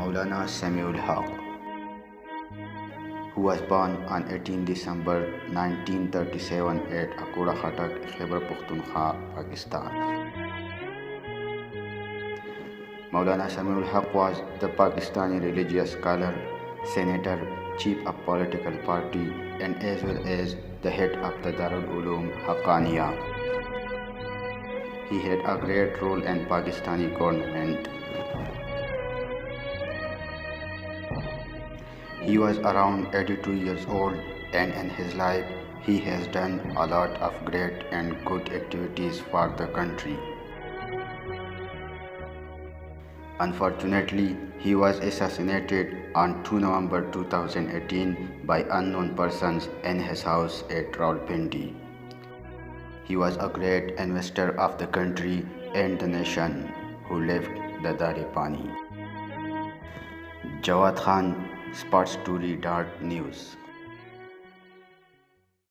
Maulana Sami, who was born on 18 December 1937 at Akura Khatak, Khyber Pakhtunkhwa, Pakistan. Maulana Sami was the Pakistani religious scholar, senator, chief of political party, and as well as the head of the Darul Uloom Haqqania. He had a great role in Pakistani government. He was around 82 years old, and in his life he has done a lot of great and good activities for the country. Unfortunately, he was assassinated on 2 November 2018 by unknown persons in his house at Rawalpindi. He was a great investor of the country and the nation who left the Daripani. Jawad Khan, spotstory.news.